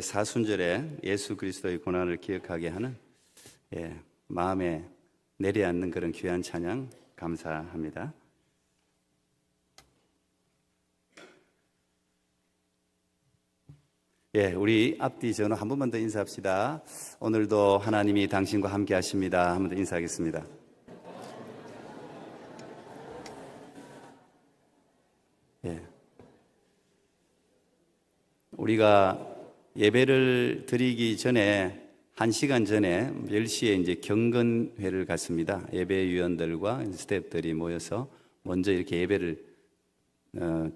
사순절에 예수 그리스도의 고난을 기억하게 하는 마음에 내려앉는 그런 귀한 찬양 감사합니다. 우리 앞뒤 전후 한 번만 더 인사합시다. 오늘도 하나님이 당신과 함께 하십니다. 한 번 더 인사하겠습니다. 우리가 예배를 드리기 전에 1시간 전에 10시에 이제 경건회를 갖습니다. 예배위원들과 스태프들이 모여서 먼저 이렇게 예배를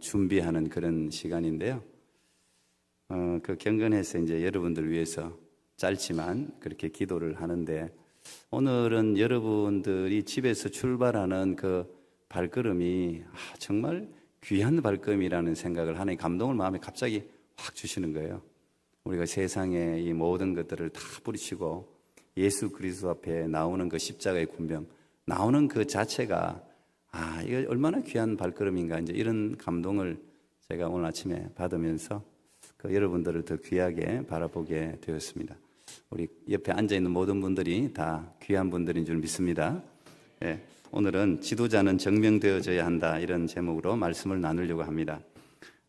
준비하는 그런 시간인데요. 그 경건회에서 이제 여러분들 위해서 짧지만 그렇게 기도를 하는데, 오늘은 여러분들이 집에서 출발하는 그 발걸음이 정말 귀한 발걸음이라는 생각을 하는 감동을 마음에 갑자기 확 주시는 거예요. 우리가 세상의 이 모든 것들을 다 뿌리치고 예수 그리스도 앞에 나오는 그 십자가의 군병, 나오는 그 자체가 이거 얼마나 귀한 발걸음인가, 이제 이런 감동을 제가 오늘 아침에 받으면서 여러분들을 더 귀하게 바라보게 되었습니다. 우리 옆에 앉아 있는 모든 분들이 다 귀한 분들인 줄 믿습니다. 오늘은 지도자는 증명되어져야 한다, 이런 제목으로 말씀을 나누려고 합니다.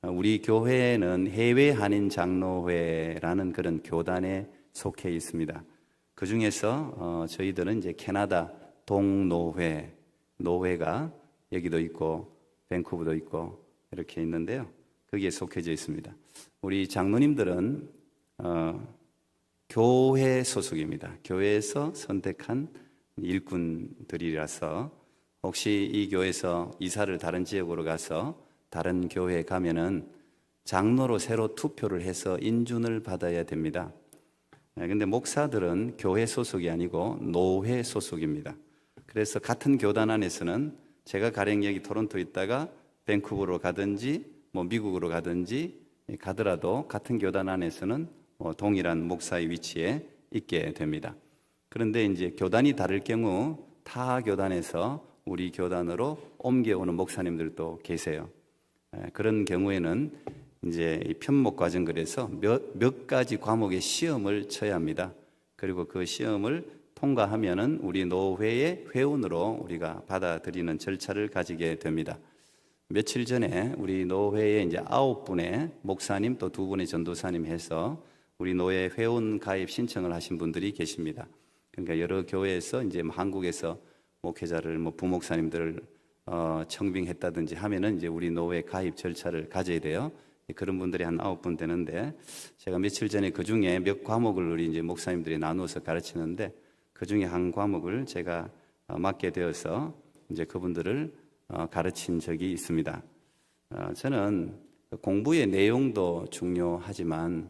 우리 교회는 해외 한인 장로회라는 그런 교단에 속해 있습니다. 그 중에서 저희들은 이제 캐나다 동노회, 노회가 여기도 있고 밴쿠버도 있고 이렇게 있는데요. 거기에 속해져 있습니다. 우리 장로님들은 교회 소속입니다. 교회에서 선택한 일꾼들이라서 혹시 이 교회에서 이사를 다른 지역으로 가서 다른 교회에 가면은 장로로 새로 투표를 해서 인준을 받아야 됩니다. 근데 목사들은 교회 소속이 아니고 노회 소속입니다. 그래서 같은 교단 안에서는 제가 가령 여기 토론토에 있다가 밴쿠버로 가든지 미국으로 가든지 가더라도 같은 교단 안에서는 동일한 목사의 위치에 있게 됩니다. 그런데 이제 교단이 다를 경우 타 교단에서 우리 교단으로 옮겨오는 목사님들도 계세요. 그런 경우에는 이제 편목 과정, 그래서 몇 가지 과목의 시험을 쳐야 합니다. 그리고 그 시험을 통과하면은 우리 노회의 회원으로 우리가 받아들이는 절차를 가지게 됩니다. 며칠 전에 우리 노회에 이제 9분의 목사님 또 2분의 전도사님 해서 우리 노회 회원 가입 신청을 하신 분들이 계십니다. 그러니까 여러 교회에서 이제 한국에서 목회자를 부목사님들을 청빙했다든지 하면은 이제 우리 노회 가입 절차를 가져야 돼요. 그런 분들이 한 9분 되는데, 제가 며칠 전에 그 중에 몇 과목을 우리 이제 목사님들이 나누어서 가르치는데, 그 중에 한 과목을 제가 맡게 되어서 이제 그분들을 가르친 적이 있습니다. 저는 공부의 내용도 중요하지만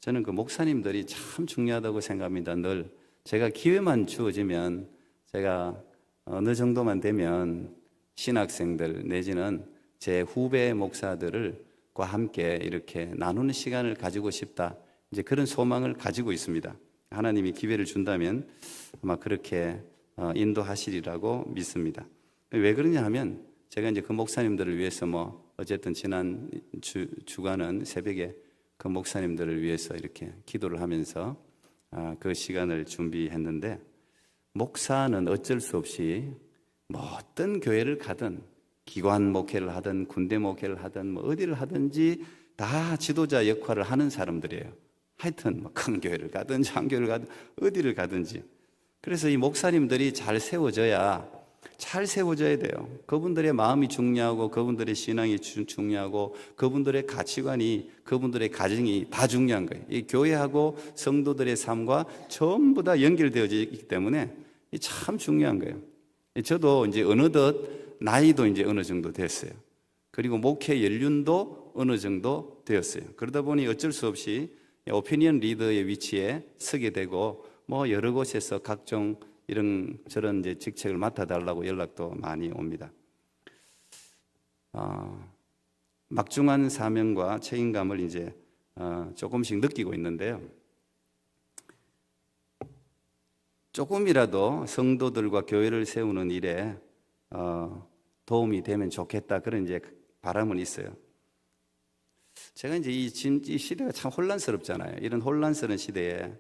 저는 그 목사님들이 참 중요하다고 생각합니다. 늘 제가 기회만 주어지면, 제가 어느 정도만 되면 신학생들 내지는 제 후배 목사들과 함께 이렇게 나누는 시간을 가지고 싶다, 이제 그런 소망을 가지고 있습니다. 하나님이 기회를 준다면 아마 그렇게 인도하시리라고 믿습니다. 왜 그러냐 하면, 제가 이제 그 목사님들을 위해서 어쨌든 지난 주간은 새벽에 그 목사님들을 위해서 이렇게 기도를 하면서 그 시간을 준비했는데, 목사는 어쩔 수 없이 어떤 교회를 가든, 기관 목회를 하든 군대 목회를 하든 어디를 하든지 다 지도자 역할을 하는 사람들이에요. 하여튼 큰 교회를 가든 장교를 가든 어디를 가든지. 그래서 이 목사님들이 잘 세워져야 돼요. 그분들의 마음이 중요하고 그분들의 신앙이 중요하고 그분들의 가치관이, 그분들의 가정이 다 중요한 거예요. 이 교회하고 성도들의 삶과 전부 다 연결되어져 있기 때문에 참 중요한 거예요. 저도 이제 어느덧 나이도 이제 어느 정도 됐어요. 그리고 목회 연륜도 어느 정도 되었어요. 그러다 보니 어쩔 수 없이 오피니언 리더의 위치에 서게 되고, 여러 곳에서 각종 이런 저런 이제 직책을 맡아달라고 연락도 많이 옵니다. 막중한 사명과 책임감을 이제 조금씩 느끼고 있는데요. 조금이라도 성도들과 교회를 세우는 일에 도움이 되면 좋겠다, 그런 이제 바람은 있어요. 제가 이제 이 시대가 참 혼란스럽잖아요. 이런 혼란스러운 시대에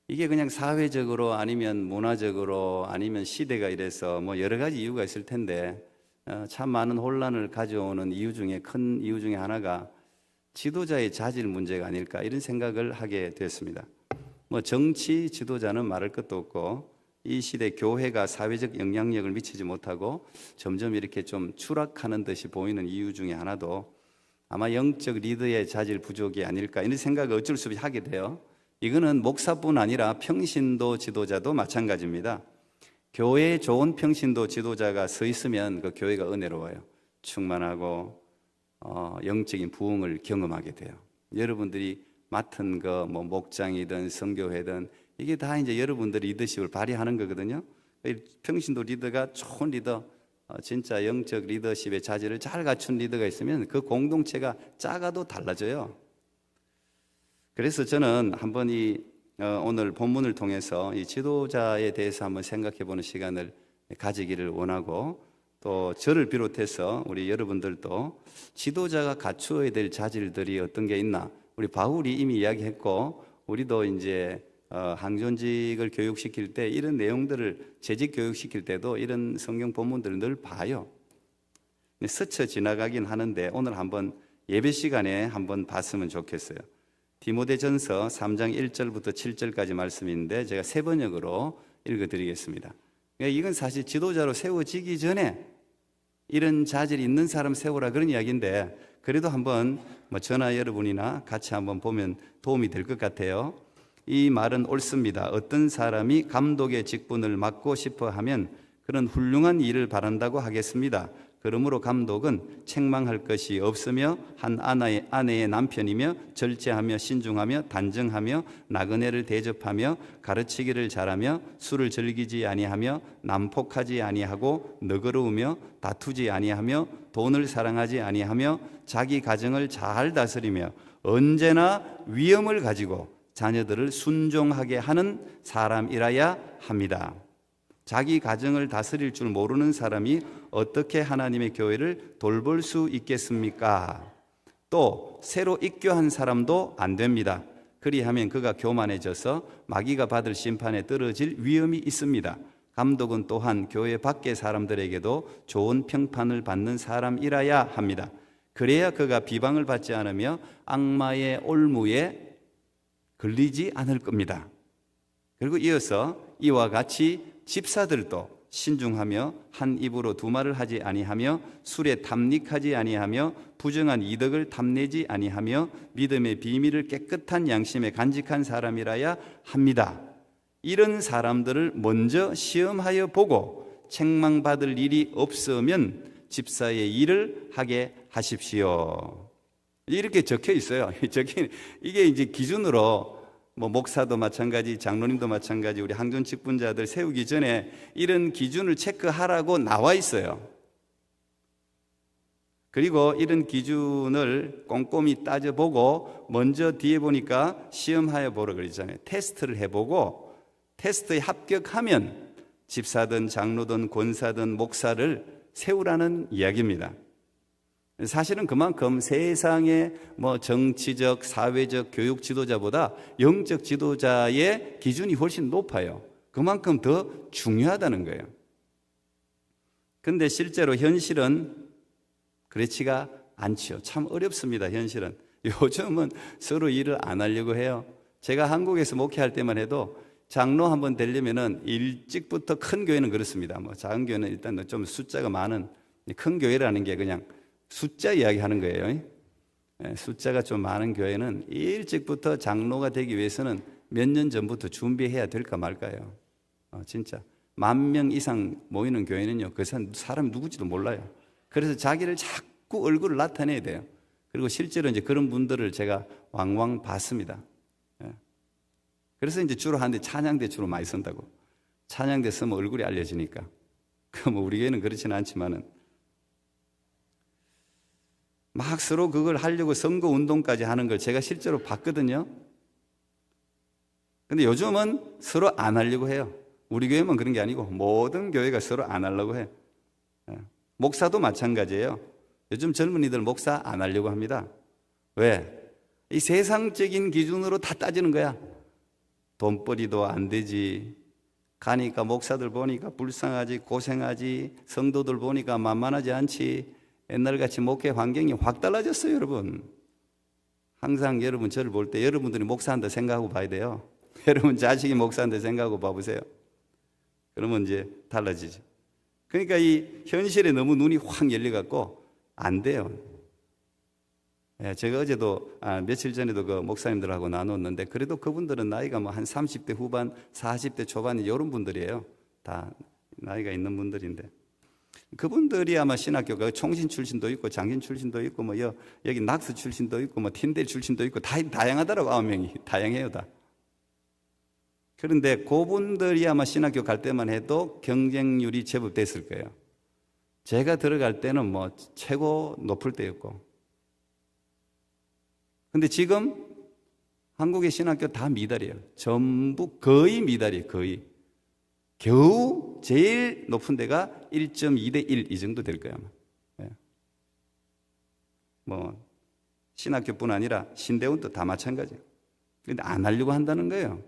이게 그냥 사회적으로 아니면 문화적으로 아니면 시대가 이래서 뭐 여러 가지 이유가 있을 텐데 참 많은 혼란을 가져오는 이유 중에 큰 이유 중에 하나가 지도자의 자질 문제가 아닐까 이런 생각을 하게 됐습니다. 뭐 정치 지도자는 말할 것도 없고 이 시대 교회가 사회적 영향력을 미치지 못하고 점점 이렇게 좀 추락하는 듯이 보이는 이유 중에 하나도 아마 영적 리더의 자질 부족이 아닐까 이런 생각을 어쩔 수 없이 하게 돼요. 이거는 목사뿐 아니라 평신도 지도자도 마찬가지입니다. 교회에 좋은 평신도 지도자가 서 있으면 그 교회가 은혜로워요. 충만하고 영적인 부흥을 경험하게 돼요. 여러분들이 맡은 거 뭐 목장이든 선교회든 이게 다 이제 여러분들이 리더십을 발휘하는 거거든요. 평신도 리더가 좋은 리더, 진짜 영적 리더십의 자질을 잘 갖춘 리더가 있으면 그 공동체가 작아도 달라져요. 그래서 저는 한번 오늘 본문을 통해서 이 지도자에 대해서 한번 생각해 보는 시간을 가지기를 원하고 또 저를 비롯해서 우리 여러분들도 지도자가 갖추어야 될 자질들이 어떤 게 있나 우리 바울이 이미 이야기했고 우리도 이제 항존직을 교육시킬 때 이런 내용들을 재직 교육시킬 때도 이런 성경 본문들을 늘 봐요. 스쳐 지나가긴 하는데 오늘 한번 예배 시간에 한번 봤으면 좋겠어요. 디모데전서 3장 1절부터 7절까지 말씀인데 제가 세 번역으로 읽어드리겠습니다. 이건 사실 지도자로 세워지기 전에 이런 자질이 있는 사람 세우라 그런 이야기인데 그래도 한번 저나 여러분이나 같이 한번 보면 도움이 될 것 같아요. 이 말은 옳습니다. 어떤 사람이 감독의 직분을 맡고 싶어 하면 그런 훌륭한 일을 바란다고 하겠습니다. 그러므로 감독은 책망할 것이 없으며 한 아내의 남편이며 절제하며 신중하며 단정하며 나그네를 대접하며 가르치기를 잘하며 술을 즐기지 아니하며 난폭하지 아니하고 너그러우며 다투지 아니하며 돈을 사랑하지 아니하며 자기 가정을 잘 다스리며 언제나 위엄을 가지고 자녀들을 순종하게 하는 사람이라야 합니다. 자기 가정을 다스릴 줄 모르는 사람이 어떻게 하나님의 교회를 돌볼 수 있겠습니까? 또 새로 입교한 사람도 안 됩니다. 그리하면 그가 교만해져서 마귀가 받을 심판에 떨어질 위험이 있습니다. 감독은 또한 교회 밖의 사람들에게도 좋은 평판을 받는 사람이라야 합니다. 그래야 그가 비방을 받지 않으며 악마의 올무에 걸리지 않을 겁니다. 그리고 이어서 이와 같이 집사들도 신중하며 한 입으로 두 말을 하지 아니하며 술에 탐닉하지 아니하며 부정한 이득을 탐내지 아니하며 믿음의 비밀을 깨끗한 양심에 간직한 사람이라야 합니다. 이런 사람들을 먼저 시험하여 보고 책망받을 일이 없으면 집사의 일을 하게 하십시오. 이렇게 적혀 있어요. 이게 이제 기준으로 목사도 마찬가지, 장로님도 마찬가지, 우리 항존 직분자들 세우기 전에 이런 기준을 체크하라고 나와 있어요. 그리고 이런 기준을 꼼꼼히 따져보고 먼저 뒤에 보니까 시험하여 보라 그러잖아요. 테스트를 해보고 테스트에 합격하면 집사든 장로든 권사든 목사를 세우라는 이야기입니다. 사실은 그만큼 세상의 정치적, 사회적, 교육 지도자보다 영적 지도자의 기준이 훨씬 높아요. 그만큼 더 중요하다는 거예요. 근데 실제로 현실은 그렇지가 않죠. 참 어렵습니다, 현실은. 요즘은 서로 일을 안 하려고 해요. 제가 한국에서 목회할 때만 해도 장로 한번 되려면은 일찍부터 큰 교회는 그렇습니다. 작은 교회는 일단 좀 숫자가 많은, 큰 교회라는 게 그냥 숫자 이야기 하는 거예요. 숫자가 좀 많은 교회는 일찍부터 장로가 되기 위해서는 몇 년 전부터 준비해야 될까 말까요. 진짜 10,000명 이상 모이는 교회는요, 그 사람 누구지도 몰라요. 그래서 자기를 자꾸 얼굴을 나타내야 돼요. 그리고 실제로 이제 그런 분들을 제가 왕왕 봤습니다. 그래서 이제 주로 하는데 찬양대 주로 많이 쓴다고. 찬양대 쓰면 얼굴이 알려지니까. 우리 교회는 그렇지는 않지만은 막 서로 그걸 하려고 선거 운동까지 하는 걸 제가 실제로 봤거든요. 근데 요즘은 서로 안 하려고 해요. 우리 교회만 그런 게 아니고 모든 교회가 서로 안 하려고 해요. 목사도 마찬가지예요. 요즘 젊은이들 목사 안 하려고 합니다. 왜? 이 세상적인 기준으로 다 따지는 거야. 돈벌이도 안 되지. 가니까 목사들 보니까 불쌍하지, 고생하지, 성도들 보니까 만만하지 않지. 옛날같이 목회 환경이 확 달라졌어요, 여러분. 항상 여러분 저를 볼 때 여러분들이 목사한다 생각하고 봐야 돼요. 여러분 자식이 목사한다 생각하고 봐보세요. 그러면 이제 달라지죠. 그러니까 이 현실에 너무 눈이 확 열려갖고 안 돼요. 제가 어제도 며칠 전에도 그 목사님들하고 나눴는데 그래도 그분들은 나이가 뭐 한 30대 후반, 40대 초반 이런 분들이에요. 다 나이가 있는 분들인데 그분들이 아마 신학교가 총신 출신도 있고 장신 출신도 있고 뭐 여기 낙스 출신도 있고 뭐 틴대 출신도 있고 다 다양하더라고. 9명이 다양해요 다. 그런데 그분들이 아마 신학교 갈 때만 해도 경쟁률이 제법 됐을 거예요. 제가 들어갈 때는 뭐 최고 높을 때였고. 근데 지금 한국의 신학교 다 미달이에요. 전부 거의 미달이에요. 거의. 겨우 제일 높은 데가 1.2대 1 이 정도 될 거예요. 아마. 뭐 신학교뿐 아니라 신대원도 다 마찬가지예요. 근데 안 하려고 한다는 거예요.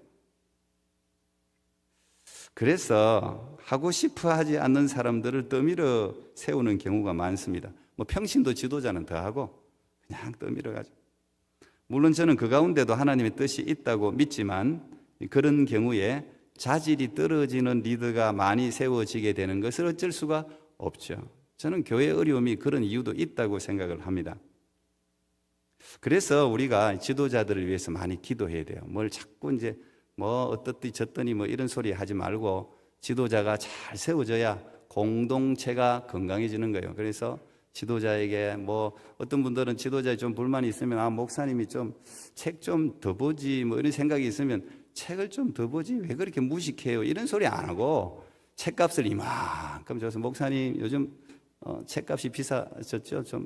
그래서 하고 싶어 하지 않는 사람들을 떠밀어 세우는 경우가 많습니다. 뭐 평신도 지도자는 더 하고 그냥 떠밀어 가지고. 물론 저는 그 가운데도 하나님의 뜻이 있다고 믿지만 그런 경우에 자질이 떨어지는 리더가 많이 세워지게 되는 것을 어쩔 수가 없죠. 저는 교회의 어려움이 그런 이유도 있다고 생각을 합니다. 그래서 우리가 지도자들을 위해서 많이 기도해야 돼요. 뭘 자꾸 이제 뭐 어떻디 저떠니 뭐 이런 소리 하지 말고 지도자가 잘 세워져야 공동체가 건강해지는 거예요. 그래서 지도자에게 뭐 어떤 분들은 지도자에 좀 불만이 있으면 목사님이 좀 책 좀 더 보지 뭐 이런 생각이 있으면 책을 좀 더 보지 왜 그렇게 무식해요 이런 소리 안 하고 책값을 이만큼 줘서 목사님 요즘 책값이 비싸졌죠. 좀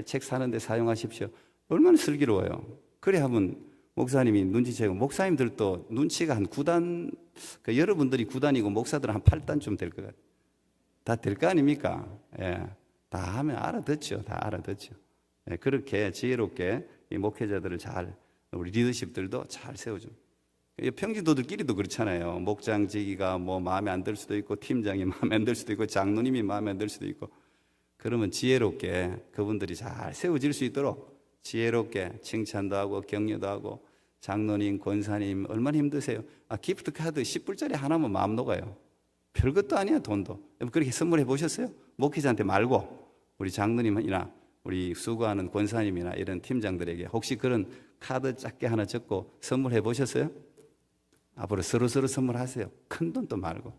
책 사는데 사용하십시오. 얼마나 슬기로워요. 그래 하면 목사님이 눈치채고 목사님들도 눈치가 한 9단 그러니까 여러분들이 9단이고 목사들은 한 8단쯤 될 것 같아요. 다 될 거 아닙니까? 예. 다 하면 알아듣죠. 다 알아듣죠. 예. 그렇게 지혜롭게 이 목회자들을 잘 우리 리더십들도 잘 세워줘. 평신도들끼리도 그렇잖아요. 목장지기가 뭐 마음에 안 들 수도 있고 팀장이 마음에 안 들 수도 있고 장로님이 마음에 안 들 수도 있고 그러면 지혜롭게 그분들이 잘 세워질 수 있도록 지혜롭게 칭찬도 하고 격려도 하고 장로님, 권사님 얼마나 힘드세요? 기프트 카드 10불짜리 하나면 마음 녹아요. 별것도 아니야 돈도. 그렇게 선물해 보셨어요? 목회자한테 말고 우리 장로님이나 우리 수고하는 권사님이나 이런 팀장들에게 혹시 그런 카드 작게 하나 적고 선물해 보셨어요? 앞으로 서로 선물하세요. 큰 돈도 말고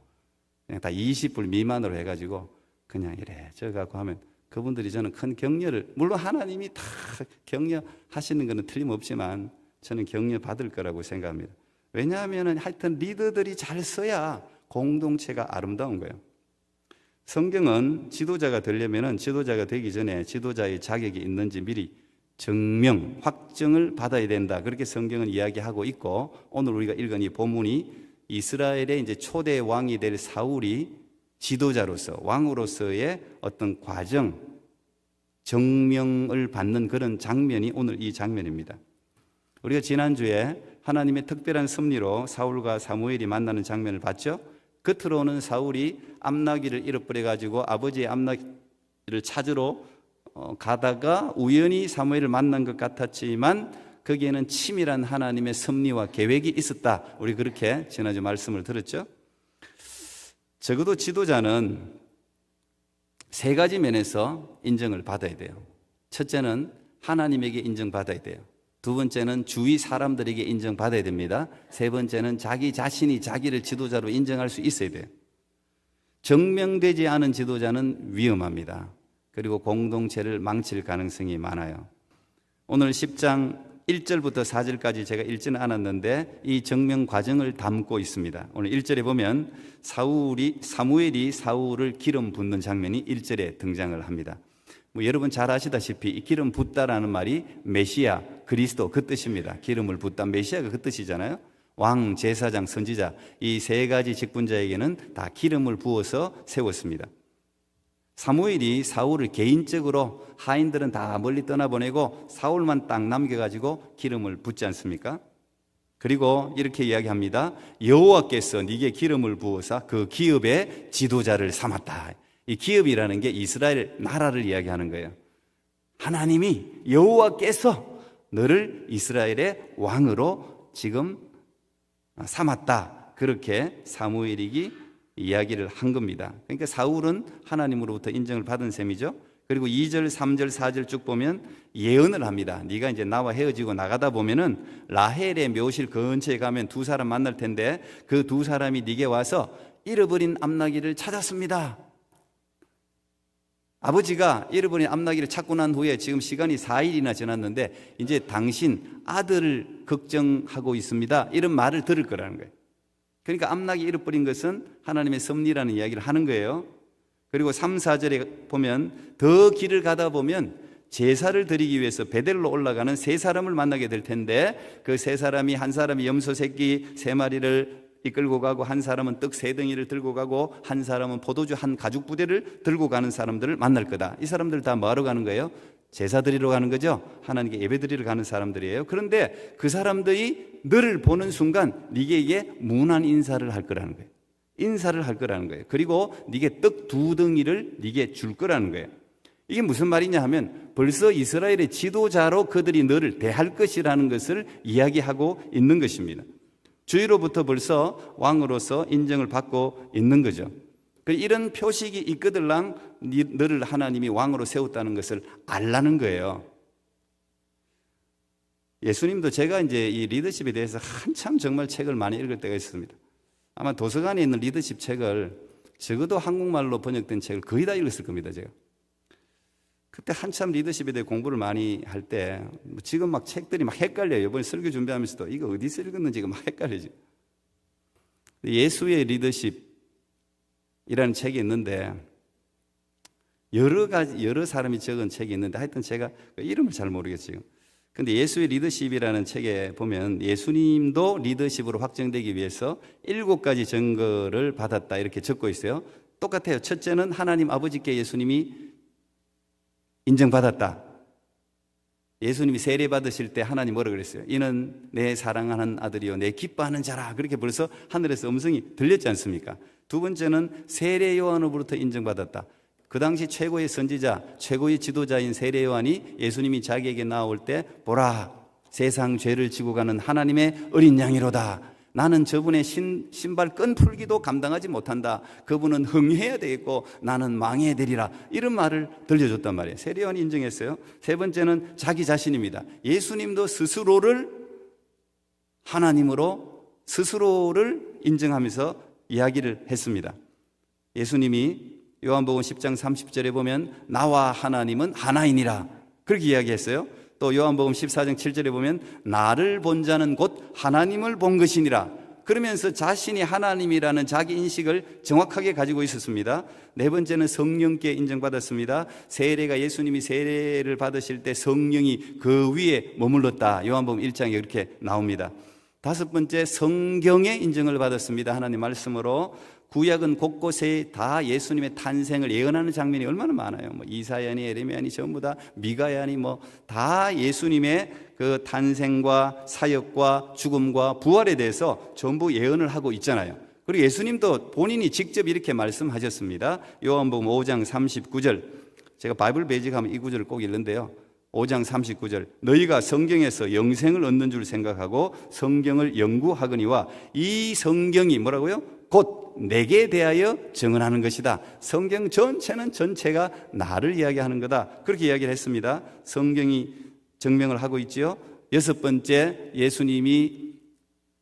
그냥 다 20불 미만으로 해가지고 그냥 이래 저 갖고 하면 그분들이 저는 큰 격려를 물론 하나님이 다 격려하시는 것은 틀림없지만 저는 격려 받을 거라고 생각합니다. 왜냐하면 하여튼 리더들이 잘 써야 공동체가 아름다운 거예요. 성경은 지도자가 되려면 지도자가 되기 전에 지도자의 자격이 있는지 미리 증명, 확정을 받아야 된다. 그렇게 성경은 이야기하고 있고 오늘 우리가 읽은 이 본문이 이스라엘의 이제 초대 왕이 될 사울이 지도자로서 왕으로서의 어떤 과정, 정명을 받는 그런 장면이 오늘 이 장면입니다. 우리가 지난주에 하나님의 특별한 섭리로 사울과 사무엘이 만나는 장면을 봤죠. 겉으로는 사울이 암나귀를 잃어버려 가지고 아버지의 암나귀를 찾으러 가다가 우연히 사무엘을 만난 것 같았지만 거기에는 치밀한 하나님의 섭리와 계획이 있었다. 우리 그렇게 지난주 말씀을 들었죠. 적어도 지도자는 세 가지 면에서 인정을 받아야 돼요. 첫째는 하나님에게 인정받아야 돼요. 두 번째는 주위 사람들에게 인정받아야 됩니다. 세 번째는 자기 자신이 자기를 지도자로 인정할 수 있어야 돼요. 정명되지 않은 지도자는 위험합니다. 그리고 공동체를 망칠 가능성이 많아요. 오늘 10장 1절부터 4절까지 제가 읽지는 않았는데 이 정명 과정을 담고 있습니다. 오늘 1절에 보면 사무엘이 사울을 기름 붓는 장면이 1절에 등장을 합니다. 여러분 잘 아시다시피 이 기름 붓다라는 말이 메시아, 그리스도 그 뜻입니다. 기름을 붓다, 메시아가 그 뜻이잖아요. 왕, 제사장, 선지자 이 세 가지 직분자에게는 다 기름을 부어서 세웠습니다. 사무엘이 사울을 개인적으로 하인들은 다 멀리 떠나보내고 사울만 딱 남겨가지고 기름을 붓지 않습니까? 그리고 이렇게 이야기합니다. 여호와께서 네게 기름을 부어서 그 기업의 지도자를 삼았다. 이 기업이라는 게 이스라엘 나라를 이야기하는 거예요. 하나님이 여호와께서 너를 이스라엘의 왕으로 지금 삼았다. 그렇게 사무엘이 이야기를 한 겁니다. 그러니까 사울은 하나님으로부터 인정을 받은 셈이죠. 그리고 2절, 3절, 4절 쭉 보면 예언을 합니다. 네가 이제 나와 헤어지고 나가다 보면은 라헬의 묘실 근처에 가면 두 사람 만날 텐데 그 두 사람이 네게 와서 잃어버린 암나귀를 찾았습니다. 아버지가 잃어버린 암나귀를 찾고 난 후에 지금 시간이 4일이나 지났는데 이제 당신 아들을 걱정하고 있습니다. 이런 말을 들을 거라는 거예요. 그러니까 암나귀 잃어버린 것은 하나님의 섭리라는 이야기를 하는 거예요. 그리고 3, 4절에 보면 더 길을 가다 보면 제사를 드리기 위해서 베델로 올라가는 세 사람을 만나게 될 텐데 그 세 사람이 한 사람이 염소 새끼 3마리를 이끌고 가고 한 사람은 떡 3덩이를 들고 가고 한 사람은 포도주 한 가죽 부대를 들고 가는 사람들을 만날 거다. 이 사람들 다 뭐하러 가는 거예요? 제사 드리러 가는 거죠. 하나님께 예배 드리러 가는 사람들이에요. 그런데 그 사람들이 너를 보는 순간 네게 문안 인사를 할 거라는 거예요. 인사를 할 거라는 거예요. 그리고 네게 떡 2덩이를 네게 줄 거라는 거예요. 이게 무슨 말이냐 하면 벌써 이스라엘의 지도자로 그들이 너를 대할 것이라는 것을 이야기하고 있는 것입니다. 주위로부터 벌써 왕으로서 인정을 받고 있는 거죠. 이런 표식이 있거들랑 너를 하나님이 왕으로 세웠다는 것을 알라는 거예요. 예수님도 제가 이제 이 리더십에 대해서 한참 정말 책을 많이 읽을 때가 있습니다. 아마 도서관에 있는 리더십 책을 적어도 한국말로 번역된 책을 거의 다 읽었을 겁니다, 제가. 그때 한참 리더십에 대해 공부를 많이 할 때 지금 막 책들이 막 헷갈려요. 이번에 설교 준비하면서도 이거 어디서 읽었는지 막 헷갈리지. 예수의 리더십이라는 책이 있는데 여러 사람이 적은 책이 있는데 하여튼 제가 그 이름을 잘 모르겠어요. 근데 예수의 리더십이라는 책에 보면 예수님도 리더십으로 확정되기 위해서 7가지 증거를 받았다 이렇게 적고 있어요. 똑같아요. 첫째는 하나님 아버지께 예수님이 인정받았다. 예수님이 세례 받으실 때 하나님 뭐라 그랬어요? 이는 내 사랑하는 아들이요 내 기뻐하는 자라. 그렇게 벌써 하늘에서 음성이 들렸지 않습니까? 두 번째는 세례 요한으로부터 인정받았다. 그 당시 최고의 선지자, 최고의 지도자인 세례 요한이 예수님이 자기에게 나올 때 보라 세상 죄를 지고 가는 하나님의 어린 양이로다. 나는 저분의 신발 끈 풀기도 감당하지 못한다. 그분은 흥해야 되겠고 나는 망해야 되리라. 이런 말을 들려줬단 말이에요. 세례 요한이 인정했어요. 세 번째는 자기 자신입니다. 예수님도 스스로를 하나님으로 스스로를 인정하면서 이야기를 했습니다. 예수님이 요한복음 10장 30절에 보면 나와 하나님은 하나이니라 그렇게 이야기했어요. 또 요한복음 14장 7절에 보면 나를 본 자는 곧 하나님을 본 것이니라 그러면서 자신이 하나님이라는 자기 인식을 정확하게 가지고 있었습니다. 네 번째는 성령께 인정받았습니다. 세례가 예수님이 세례를 받으실 때 성령이 그 위에 머물렀다. 요한복음 1장에 이렇게 나옵니다. 다섯 번째 성경의 인정을 받았습니다. 하나님 말씀으로 구약은 곳곳에 다 예수님의 탄생을 예언하는 장면이 얼마나 많아요. 뭐 이사야니 에레미야니 전부 다 미가야니 뭐 다 예수님의 그 탄생과 사역과 죽음과 부활에 대해서 전부 예언을 하고 있잖아요. 그리고 예수님도 본인이 직접 이렇게 말씀하셨습니다. 요한복음 5장 39절. 제가 바이블 베이직하면 이 구절을 꼭 읽는데요. 5장 39절 너희가 성경에서 영생을 얻는 줄 생각하고 성경을 연구하거니와 이 성경이 뭐라고요? 곧 내게 대하여 증언하는 것이다. 성경 전체가 나를 이야기하는 거다. 그렇게 이야기를 했습니다. 성경이 증명을 하고 있지요. 여섯 번째 예수님이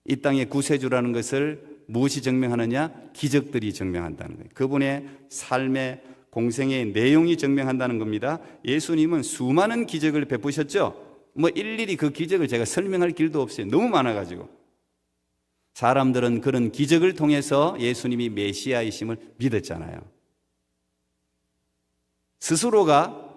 이 땅의 구세주라는 것을 무엇이 증명하느냐? 기적들이 증명한다는 거예요. 그분의 삶의 공생의 내용이 증명한다는 겁니다. 예수님은 수많은 기적을 베푸셨죠. 뭐 일일이 그 기적을 제가 설명할 길도 없어요. 너무 많아가지고. 사람들은 그런 기적을 통해서 예수님이 메시아이심을 믿었잖아요. 스스로가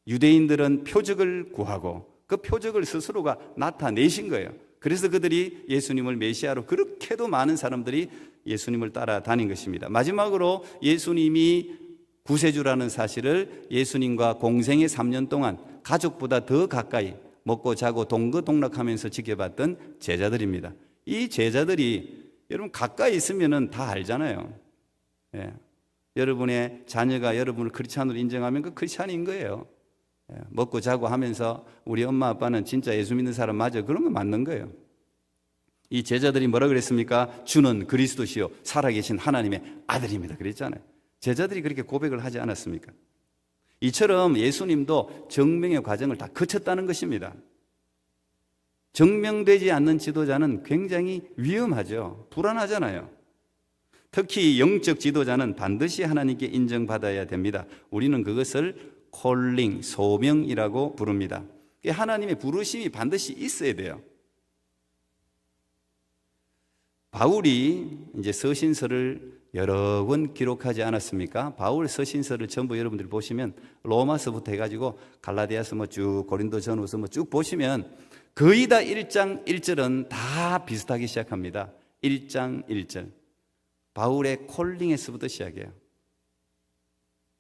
유대인들은 표적을 구하고 그 표적을 스스로가 나타내신 거예요. 그래서 그들이 예수님을 메시아로 그렇게도 많은 사람들이 예수님을 따라다닌 것입니다. 마지막으로 예수님이 구세주라는 사실을 예수님과 공생의 3년 동안 가족보다 더 가까이 먹고 자고 동거동락하면서 지켜봤던 제자들입니다. 이 제자들이 여러분 가까이 있으면 다 알잖아요. 예. 여러분의 자녀가 여러분을 크리스찬으로 인정하면 그 크리스찬인 거예요. 예. 먹고 자고 하면서 우리 엄마 아빠는 진짜 예수 믿는 사람 맞아, 그러면 맞는 거예요. 이 제자들이 뭐라 그랬습니까? 주는 그리스도시요 살아계신 하나님의 아들입니다 그랬잖아요. 제자들이 그렇게 고백을 하지 않았습니까? 이처럼 예수님도 정명의 과정을 다 거쳤다는 것입니다. 정명되지 않는 지도자는 굉장히 위험하죠. 불안하잖아요. 특히 영적 지도자는 반드시 하나님께 인정받아야 됩니다. 우리는 그것을 콜링, 소명이라고 부릅니다. 하나님의 부르심이 반드시 있어야 돼요. 바울이 이제 서신서를 여러 권 기록하지 않았습니까? 바울 서신서를 전부 여러분들 보시면 로마서부터 해가지고 갈라디아서 쭉 고린도전후서 쭉 보시면 거의 다 1장 1절은 다 비슷하게 시작합니다. 1장 1절. 바울의 콜링에서부터 시작해요.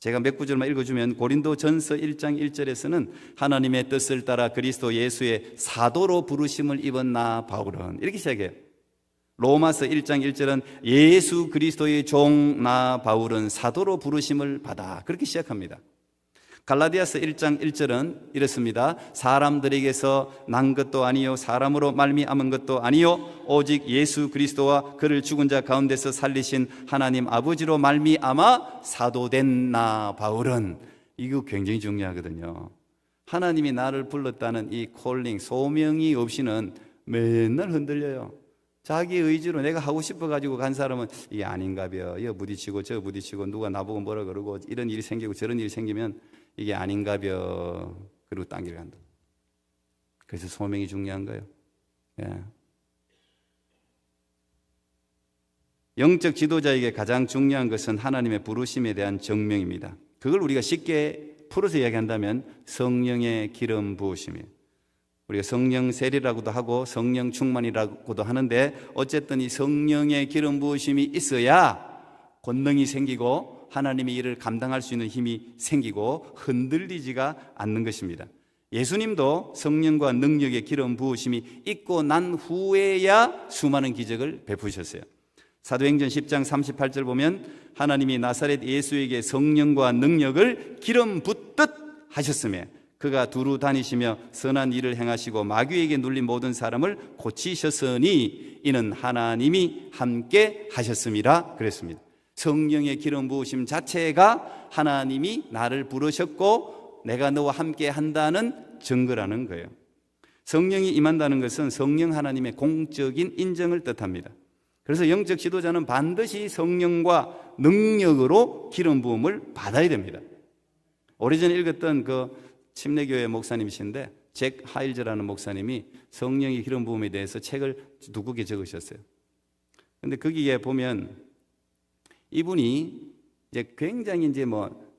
제가 몇 구절만 읽어주면 고린도전서 1장 1절에서는 하나님의 뜻을 따라 그리스도 예수의 사도로 부르심을 입은 나 바울은 이렇게 시작해요. 로마서 1장 1절은 예수 그리스도의 종 나 바울은 사도로 부르심을 받아 그렇게 시작합니다. 갈라디아서 1장 1절은 이렇습니다. 사람들에게서 난 것도 아니요 사람으로 말미암은 것도 아니요 오직 예수 그리스도와 그를 죽은 자 가운데서 살리신 하나님 아버지로 말미암아 사도된 나 바울은, 이거 굉장히 중요하거든요. 하나님이 나를 불렀다는 이 콜링, 소명이 없이는 맨날 흔들려요. 자기 의지로 내가 하고 싶어가지고 간 사람은 이게 아닌가벼, 이거 부딪히고 저 부딪히고 누가 나보고 뭐라 그러고 이런 일이 생기고 저런 일이 생기면 이게 아닌가벼 그리고 딴 길 간다. 그래서 소명이 중요한 거예요. 예. 영적 지도자에게 가장 중요한 것은 하나님의 부르심에 대한 정명입니다. 그걸 우리가 쉽게 풀어서 이야기한다면 성령의 기름 부으심이에요. 우리가 성령 세례라고도 하고 성령 충만이라고도 하는데 어쨌든 이 성령의 기름 부으심이 있어야 권능이 생기고 하나님의 일을 감당할 수 있는 힘이 생기고 흔들리지가 않는 것입니다. 예수님도 성령과 능력의 기름 부으심이 있고 난 후에야 수많은 기적을 베푸셨어요. 사도행전 10장 38절 보면 하나님이 나사렛 예수에게 성령과 능력을 기름 붓듯 하셨으며 그가 두루 다니시며 선한 일을 행하시고 마귀에게 눌린 모든 사람을 고치셨으니 이는 하나님이 함께 하셨음이라 그랬습니다. 성령의 기름 부으심 자체가 하나님이 나를 부르셨고 내가 너와 함께 한다는 증거라는 거예요. 성령이 임한다는 것은 성령 하나님의 공적인 인정을 뜻합니다. 그래서 영적 지도자는 반드시 성령과 능력으로 기름 부음을 받아야 됩니다. 오래전에 읽었던 그 침례교회 목사님이신데 잭 하일즈라는 목사님이 성령의 기름 부음에 대해서 책을 두껍게 적으셨어요. 근데 거기에 보면 이분이 이제 굉장히 이제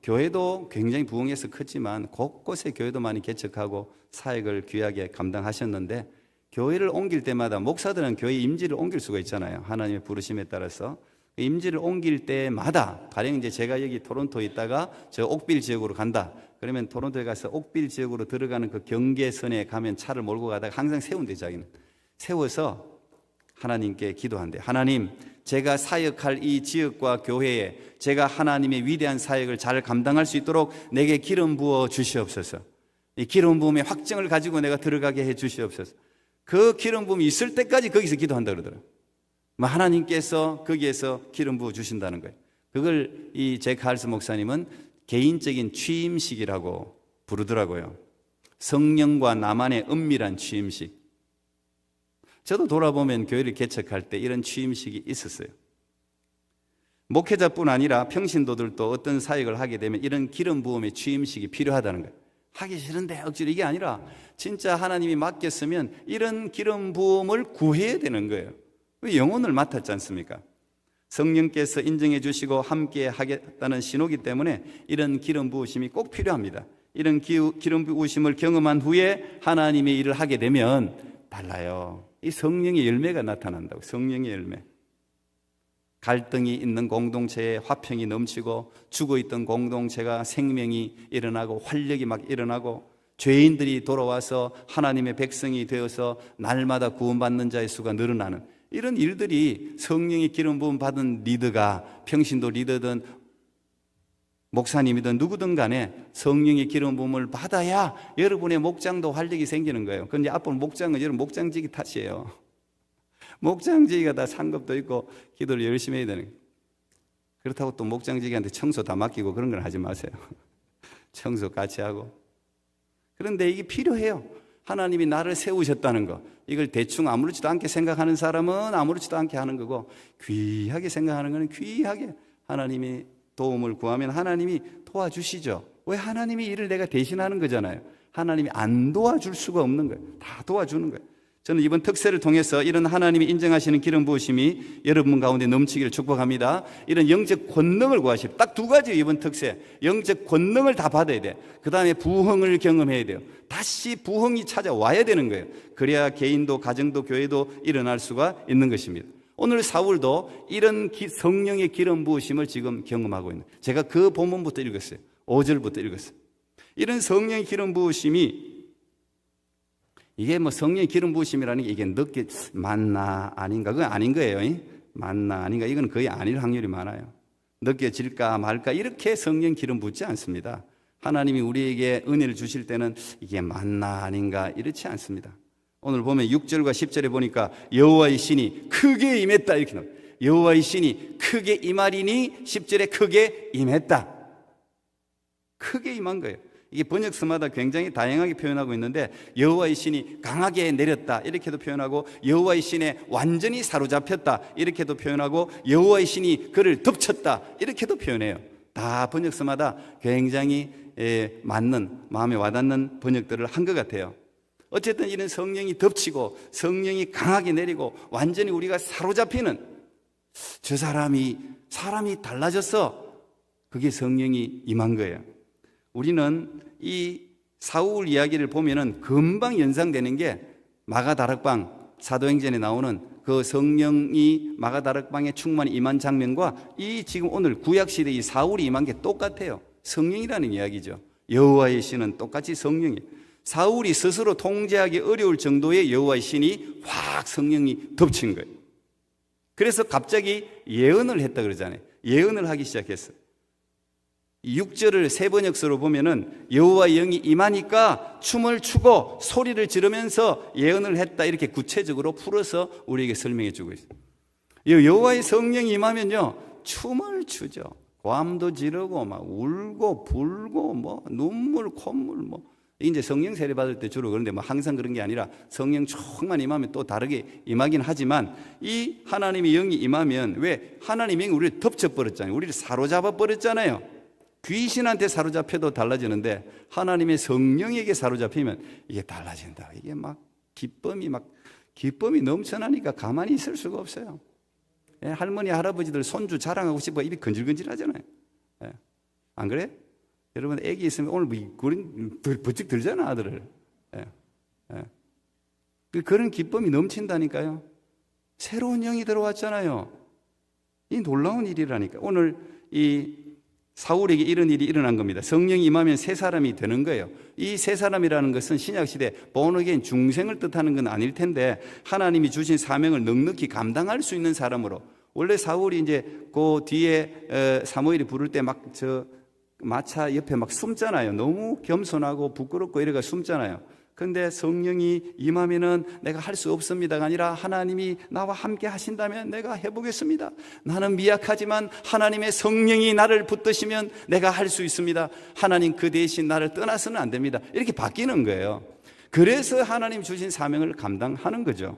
교회도 굉장히 부흥해서 컸지만 곳곳에 교회도 많이 개척하고 사역을 귀하게 감당하셨는데 교회를 옮길 때마다 목사들은 교회 임지를 옮길 수가 있잖아요. 하나님의 부르심에 따라서 임지를 옮길 때마다 가령 이제 제가 여기 토론토에 있다가 저 옥빌 지역으로 간다. 그러면 토론토에 가서 옥빌 지역으로 들어가는 그 경계선에 가면 차를 몰고 가다가 항상 세운대 자기는. 세워서 하나님께 기도한대. 하나님, 제가 사역할 이 지역과 교회에 제가 하나님의 위대한 사역을 잘 감당할 수 있도록 내게 기름 부어 주시옵소서. 이 기름 부음의 확증을 가지고 내가 들어가게 해 주시옵소서. 그 기름 부음이 있을 때까지 거기서 기도한다 그러더라고요. 하나님께서 거기에서 기름 부어 주신다는 거예요. 그걸 이 잭 할스 목사님은 개인적인 취임식이라고 부르더라고요. 성령과 나만의 은밀한 취임식. 저도 돌아보면 교회를 개척할 때 이런 취임식이 있었어요. 목회자뿐 아니라 평신도들도 어떤 사역을 하게 되면 이런 기름 부음의 취임식이 필요하다는 거예요. 하기 싫은데 억지로, 이게 아니라 진짜 하나님이 맡겼으면 이런 기름 부음을 구해야 되는 거예요. 영혼을 맡았지 않습니까? 성령께서 인정해 주시고 함께 하겠다는 신호기 때문에 이런 기름 부으심이 꼭 필요합니다. 이런 기름 부으심을 경험한 후에 하나님의 일을 하게 되면 달라요. 이 성령의 열매가 나타난다고. 성령의 열매. 갈등이 있는 공동체에 화평이 넘치고, 죽어있던 공동체가 생명이 일어나고 활력이 막 일어나고, 죄인들이 돌아와서 하나님의 백성이 되어서 날마다 구원받는 자의 수가 늘어나는 이런 일들이 성령의 기름 부음 받은 리더가, 평신도 리더든 목사님이든 누구든 간에 성령의 기름 부음을 받아야 여러분의 목장도 활력이 생기는 거예요. 그런데 앞으로 목장은 여러분 목장지기 탓이에요. 목장지기가 다 상급도 있고 기도를 열심히 해야 되는 거예요. 그렇다고 또 목장지기한테 청소 다 맡기고 그런 건 하지 마세요. 청소 같이 하고. 그런데 이게 필요해요. 하나님이 나를 세우셨다는 거, 이걸 대충 아무렇지도 않게 생각하는 사람은 아무렇지도 않게 하는 거고, 귀하게 생각하는 거는 귀하게 하나님이 도움을 구하면 하나님이 도와주시죠. 왜? 하나님이 일을 내가 대신하는 거잖아요. 하나님이 안 도와줄 수가 없는 거예요. 다 도와주는 거예요. 저는 이번 특세를 통해서 이런 하나님이 인정하시는 기름 부으심이 여러분 가운데 넘치기를 축복합니다. 이런 영적 권능을 구하시고, 딱 두 가지 이번 특세. 영적 권능을 다 받아야 돼. 그 다음에 부흥을 경험해야 돼요. 다시 부흥이 찾아와야 되는 거예요. 그래야 개인도 가정도 교회도 일어날 수가 있는 것입니다. 오늘 사울도 이런 성령의 기름 부으심을 지금 경험하고 있는, 제가 그 본문부터 읽었어요. 5절부터 읽었어요. 이런 성령의 기름 부으심이, 이게 뭐 성령의 기름 부으심이라는 게 이게 늦게 맞나 아닌가, 그건 아닌 거예요. 맞나 아닌가, 이건 거의 아닐 확률이 많아요. 느껴질까 말까 이렇게 성령 기름 붓지 않습니다. 하나님이 우리에게 은혜를 주실 때는 이게 맞나 아닌가 이렇지 않습니다. 오늘 보면 6절과 10절에 보니까 여호와의 신이 크게 임했다 이렇게 나와요. 여호와의 신이 크게 임하리니 10절에 크게 임했다. 크게 임한 거예요. 이게 번역서마다 굉장히 다양하게 표현하고 있는데, 여호와의 신이 강하게 내렸다 이렇게도 표현하고, 여호와의 신에 완전히 사로잡혔다 이렇게도 표현하고, 여호와의 신이 그를 덮쳤다 이렇게도 표현해요. 다 번역서마다 굉장히 맞는, 마음에 와닿는 번역들을 한 것 같아요. 어쨌든 이런 성령이 덮치고 성령이 강하게 내리고 완전히 우리가 사로잡히는, 저 사람이 달라졌어, 그게 성령이 임한 거예요. 우리는 이 사울 이야기를 보면은 금방 연상되는 게 마가다락방, 사도행전에 나오는 그 성령이 마가다락방에 충만히 임한 장면과 이 지금 오늘 구약시대 이 사울이 임한 게 똑같아요. 성령이라는 이야기죠. 여호와의 신은 똑같이 성령이에요. 사울이 스스로 통제하기 어려울 정도의 여호와의 신이 확 성령이 덮친 거예요. 그래서 갑자기 예언을 했다 그러잖아요. 예언을 하기 시작했어요. 6절을 세 번역서로 보면은 여호와의 영이 임하니까 춤을 추고 소리를 지르면서 예언을 했다 이렇게 구체적으로 풀어서 우리에게 설명해 주고 있어요. 여호와의 성령이 임하면요 춤을 추죠. 고함도 지르고 막 울고 불고 뭐 눈물 콧물 뭐, 이제 성령 세례 받을 때 주로 그런데 뭐 항상 그런 게 아니라 성령 충만 임하면 또 다르게 임하긴 하지만, 이 하나님의 영이 임하면, 왜? 하나님의 영이 우리를 덮쳐버렸잖아요. 우리를 사로잡아 버렸잖아요. 귀신한테 사로잡혀도 달라지는데 하나님의 성령에게 사로잡히면 이게 달라진다. 이게 막 기쁨이 넘쳐나니까 가만히 있을 수가 없어요. 예, 할머니 할아버지들 손주 자랑하고 싶어 입이 건질건질하잖아요. 예, 안 그래? 여러분 애기 있으면 오늘 뭐 버쩍 들잖아 아들을. 예, 예. 그런 기쁨이 넘친다니까요. 새로운 영이 들어왔잖아요. 이 놀라운 일이라니까. 오늘 이 사울에게 이런 일이 일어난 겁니다. 성령이 임하면 새 사람이 되는 거예요. 이 새 사람이라는 것은 신약시대 본어게인 중생을 뜻하는 건 아닐 텐데, 하나님이 주신 사명을 넉넉히 감당할 수 있는 사람으로. 원래 사울이 이제 그 뒤에 사무엘이 부를 때 막 저 마차 옆에 막 숨잖아요. 너무 겸손하고 부끄럽고 이래가 숨잖아요. 그런데 성령이 임하면은 내가 할 수 없습니다가 아니라, 하나님이 나와 함께 하신다면 내가 해보겠습니다. 나는 미약하지만 하나님의 성령이 나를 붙드시면 내가 할 수 있습니다. 하나님 그 대신 나를 떠나서는 안 됩니다. 이렇게 바뀌는 거예요. 그래서 하나님 주신 사명을 감당하는 거죠.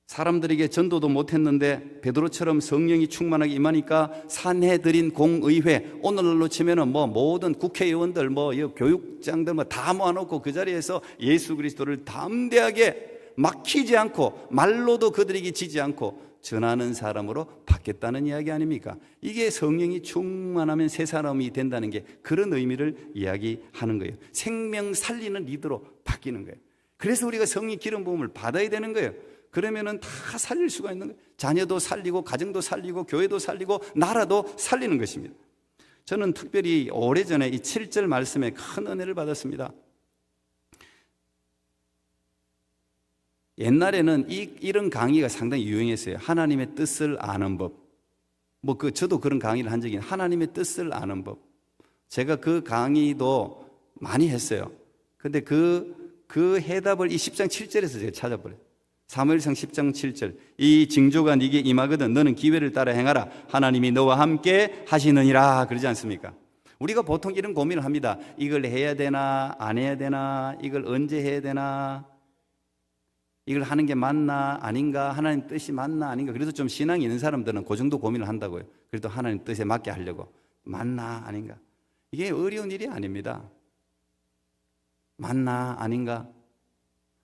사람들에게 전도도 못했는데 베드로처럼 성령이 충만하게 임하니까 산헤드린 공의회, 오늘날로 치면은 뭐 모든 국회의원들 뭐 교육장들 뭐 다 모아놓고 그 자리에서 예수 그리스도를 담대하게 막히지 않고 말로도 그들에게 지지 않고 전하는 사람으로 바뀌었다는 이야기 아닙니까? 이게 성령이 충만하면 새 사람이 된다는 게 그런 의미를 이야기하는 거예요. 생명 살리는 리더로 바뀌는 거예요. 그래서 우리가 성령 기름 부음을 받아야 되는 거예요. 그러면은 다 살릴 수가 있는 거예요. 자녀도 살리고 가정도 살리고 교회도 살리고 나라도 살리는 것입니다. 저는 특별히 오래전에 이 7절 말씀에 큰 은혜를 받았습니다. 옛날에는 이런 강의가 상당히 유행했어요. 하나님의 뜻을 아는 법. 저도 그런 강의를 한 적이 있는데, 하나님의 뜻을 아는 법. 제가 그 강의도 많이 했어요. 근데 그 해답을 이 10장 7절에서 제가 찾아버려요. 사무엘상 10장 7절. 이 징조가 네게 임하거든 너는 기회를 따라 행하라. 하나님이 너와 함께 하시느니라. 그러지 않습니까? 우리가 보통 이런 고민을 합니다. 이걸 해야 되나 안 해야 되나, 이걸 언제 해야 되나, 이걸 하는 게 맞나 아닌가, 하나님 뜻이 맞나 아닌가. 그래서 좀 신앙이 있는 사람들은 그 정도 고민을 한다고요. 그래도 하나님 뜻에 맞게 하려고. 맞나 아닌가. 이게 어려운 일이 아닙니다. 맞나 아닌가.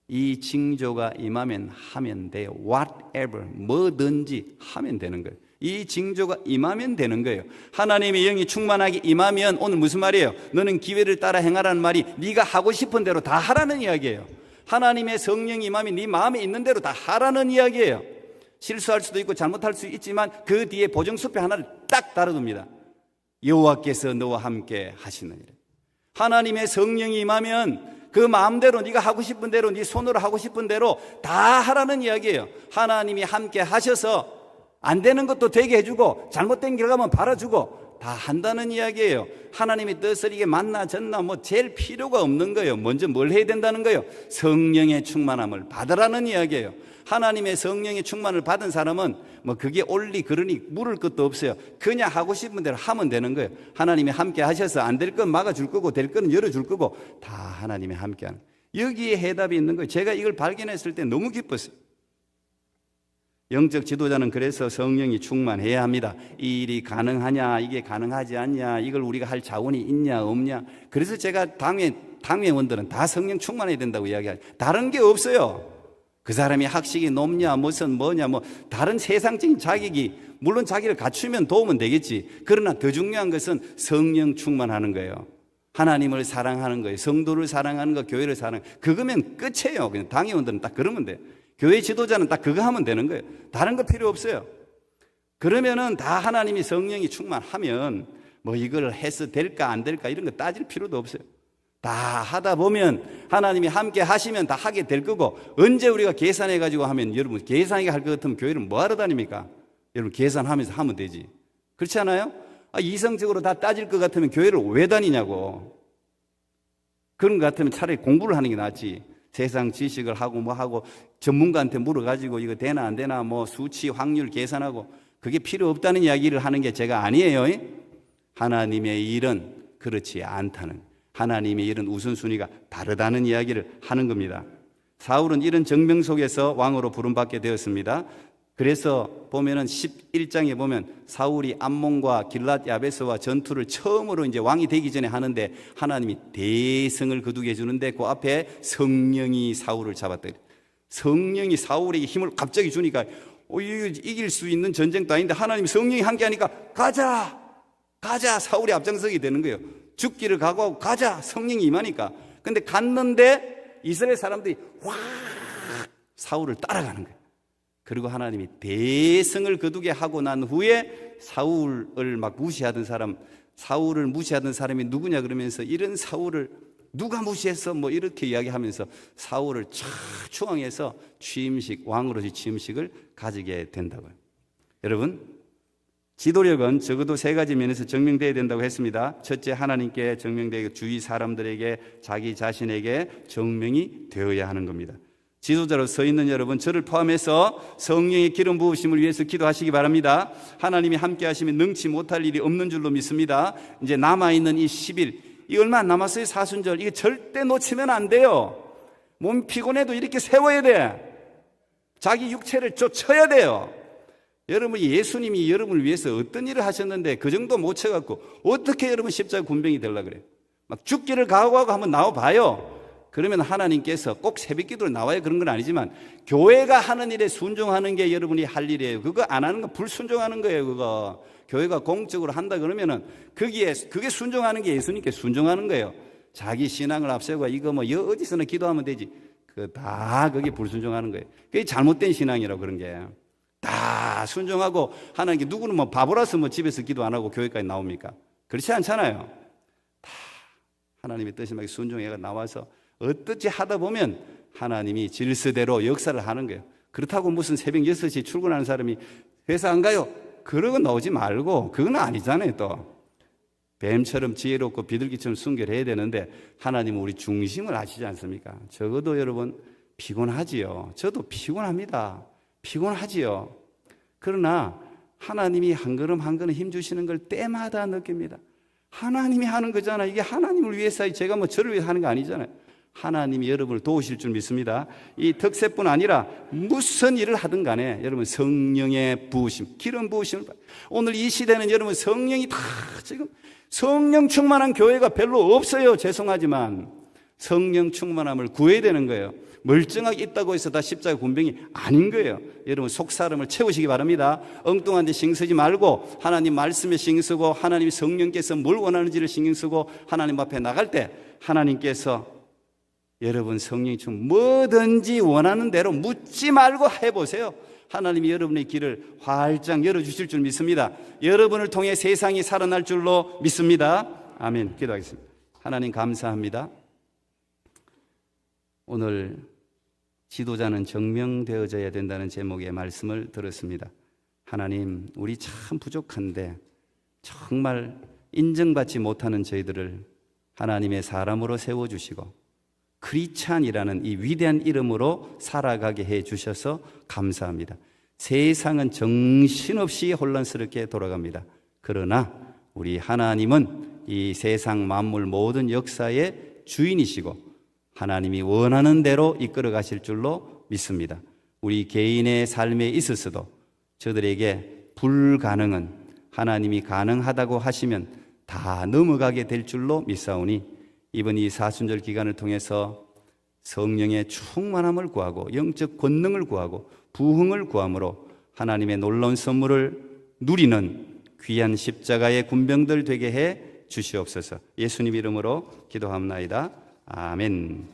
이 징조가 임하면 하면 돼요. Whatever, 뭐든지 하면 되는 거예요. 이 징조가 임하면 되는 거예요. 하나님의 영이 충만하게 임하면, 오늘 무슨 말이에요? 너는 기회를 따라 행하라는 말이 네가 하고 싶은 대로 다 하라는 이야기예요. 하나님의 성령이 임하면 네 마음에 있는 대로 다 하라는 이야기예요. 실수할 수도 있고 잘못할 수 있지만 그 뒤에 보정수표 하나를 딱 달아둡니다. 여호와께서 너와 함께 하시느니라. 하나님의 성령이 임하면 그 마음대로 네가 하고 싶은 대로, 네 손으로 하고 싶은 대로 다 하라는 이야기예요. 하나님이 함께 하셔서 안 되는 것도 되게 해주고 잘못된 결과만 바라주고 다 한다는 이야기예요. 하나님의 뜻을 이게 맞나 졌나 제일 필요가 없는 거예요. 먼저 뭘 해야 된다는 거예요? 성령의 충만함을 받으라는 이야기예요. 하나님의 성령의 충만을 받은 사람은 그게 옳리 그러니 물을 것도 없어요. 그냥 하고 싶은 대로 하면 되는 거예요. 하나님이 함께 하셔서 안 될 건 막아줄 거고 될 건 열어줄 거고 다 하나님이 함께 하는 거예요. 여기에 해답이 있는 거예요. 제가 이걸 발견했을 때 너무 기뻤어요. 영적 지도자는 그래서 성령이 충만해야 합니다. 이 일이 가능하냐, 이게 가능하지 않냐, 이걸 우리가 할 자원이 있냐 없냐. 그래서 제가 당회원들은 다 성령 충만해야 된다고 이야기하죠. 다른 게 없어요. 그 사람이 학식이 높냐 뭐냐 다른 세상적인 자격이, 물론 자기를 갖추면 도우면 되겠지. 그러나 더 중요한 것은 성령 충만하는 거예요. 하나님을 사랑하는 거예요. 성도를 사랑하는 거, 교회를 사랑하는 거. 그거면 끝이에요. 그냥 당회원들은 딱 그러면 돼요. 교회 지도자는 딱 그거 하면 되는 거예요. 다른 거 필요 없어요. 그러면은 다 하나님이 성령이 충만하면 이걸 해서 될까 안 될까 이런 거 따질 필요도 없어요. 다 하다 보면 하나님이 함께 하시면 다 하게 될 거고, 언제 우리가 계산해 가지고 하면, 여러분 계산하게 할 것 같으면 교회를 뭐하러 다닙니까? 여러분 계산하면서 하면 되지. 그렇지 않아요? 이성적으로 다 따질 것 같으면 교회를 왜 다니냐고. 그런 것 같으면 차라리 공부를 하는 게 낫지. 세상 지식을 하고 전문가한테 물어가지고 이거 되나 안 되나 수치 확률 계산하고, 그게 필요 없다는 이야기를 하는 게 제가 아니에요. 하나님의 일은 그렇지 않다는, 하나님의 일은 우선순위가 다르다는 이야기를 하는 겁니다. 사울은 이런 정병 속에서 왕으로 부름받게 되었습니다. 그래서 보면은 11장에 보면 사울이 암몬과 길랏 야베스와 전투를 처음으로 이제 왕이 되기 전에 하는데, 하나님이 대성을 거두게 해주는데 그 앞에 성령이 사울을 잡았다. 성령이 사울에게 힘을 갑자기 주니까 이길 수 있는 전쟁도 아닌데 하나님이 성령이 함께 하니까 가자 사울이 앞장서게 되는 거예요. 죽기를 각오하고 가자, 성령이 임하니까. 근데 갔는데 이스라엘 사람들이 확 사울을 따라가는 거예요. 그리고 하나님이 대성을 거두게 하고 난 후에 사울을 무시하던 사람이 누구냐 그러면서, 이런 사울을 누가 무시했어 이렇게 이야기하면서 사울을 추앙해서 왕으로서의 취임식을 가지게 된다고요. 여러분, 지도력은 적어도 3가지 면에서 증명되어야 된다고 했습니다. 첫째, 하나님께 증명되고 주위 사람들에게, 자기 자신에게 증명이 되어야 하는 겁니다. 지도자로 서 있는 여러분, 저를 포함해서 성령의 기름 부으심을 위해서 기도하시기 바랍니다. 하나님이 함께 하시면 능치 못할 일이 없는 줄로 믿습니다. 이제 남아있는 이 10일, 이 얼마 안 남았어요. 사순절. 이거 절대 놓치면 안 돼요. 몸 피곤해도 이렇게 세워야 돼. 자기 육체를 쫓아야 돼요. 여러분, 예수님이 여러분을 위해서 어떤 일을 하셨는데 그 정도 못 쳐갖고 어떻게 여러분 십자가 군병이 되려고 그래요? 죽기를 각오하고 한번 나와봐요. 그러면 하나님께서 꼭 새벽기도를 나와야 그런 건 아니지만, 교회가 하는 일에 순종하는 게 여러분이 할 일이에요. 그거 안 하는 건 불순종하는 거예요. 그거 교회가 공적으로 한다 그러면은 그게 순종하는 게 예수님께 순종하는 거예요. 자기 신앙을 앞세우고 이거 어디서나 기도하면 되지, 다 그게 불순종하는 거예요. 그게 잘못된 신앙이라고 그런 게. 다 순종하고 하나님께 누구는 뭐 바보라서 뭐 집에서 기도 안 하고 교회까지 나옵니까? 그렇지 않잖아요. 다 하나님의 뜻에 맞게 순종해가 나와서 어떻게 하다 보면 하나님이 질서대로 역사를 하는 거예요. 그렇다고 무슨 새벽 6시에 출근하는 사람이 회사 안 가요? 그러고 나오지 말고, 그건 아니잖아요. 또 뱀처럼 지혜롭고 비둘기처럼 순결해야 되는데 하나님은 우리 중심을 아시지 않습니까? 적어도 여러분 피곤하지요. 저도 피곤합니다. 피곤하지요. 그러나 하나님이 한 걸음 한 걸음 힘 주시는 걸 때마다 느낍니다. 하나님이 하는 거잖아요. 이게 하나님을 위해서, 제가 뭐 저를 위해서 하는 거 아니잖아요. 하나님이 여러분을 도우실 줄 믿습니다. 이 덕새뿐 아니라 무슨 일을 하든 간에 여러분 성령의 부으심, 기름 부으심을, 오늘 이 시대는 여러분 성령이 다 지금 성령 충만한 교회가 별로 없어요. 죄송하지만 성령 충만함을 구해야 되는 거예요. 멀쩡하게 있다고 해서 다 십자가 군병이 아닌 거예요. 여러분 속사람을 채우시기 바랍니다. 엉뚱한 데 신경 쓰지 말고 하나님 말씀에 신경 쓰고 하나님 성령께서 뭘 원하는지를 신경 쓰고 하나님 앞에 나갈 때 하나님께서 여러분 성령이 좀 뭐든지 원하는 대로 묻지 말고 해보세요. 하나님이 여러분의 길을 활짝 열어주실 줄 믿습니다. 여러분을 통해 세상이 살아날 줄로 믿습니다. 아멘. 기도하겠습니다. 하나님 감사합니다. 오늘 지도자는 증명되어져야 된다는 제목의 말씀을 들었습니다. 하나님, 우리 참 부족한데 정말 인정받지 못하는 저희들을 하나님의 사람으로 세워주시고 크리스찬이라는 이 위대한 이름으로 살아가게 해 주셔서 감사합니다. 세상은 정신없이 혼란스럽게 돌아갑니다. 그러나 우리 하나님은 이 세상 만물 모든 역사의 주인이시고 하나님이 원하는 대로 이끌어 가실 줄로 믿습니다. 우리 개인의 삶에 있어서도 저들에게 불가능은 하나님이 가능하다고 하시면 다 넘어가게 될 줄로 믿사오니 이번 이 사순절 기간을 통해서 성령의 충만함을 구하고 영적 권능을 구하고 부흥을 구함으로 하나님의 놀라운 선물을 누리는 귀한 십자가의 군병들 되게 해 주시옵소서. 예수님 이름으로 기도합나이다. 아멘.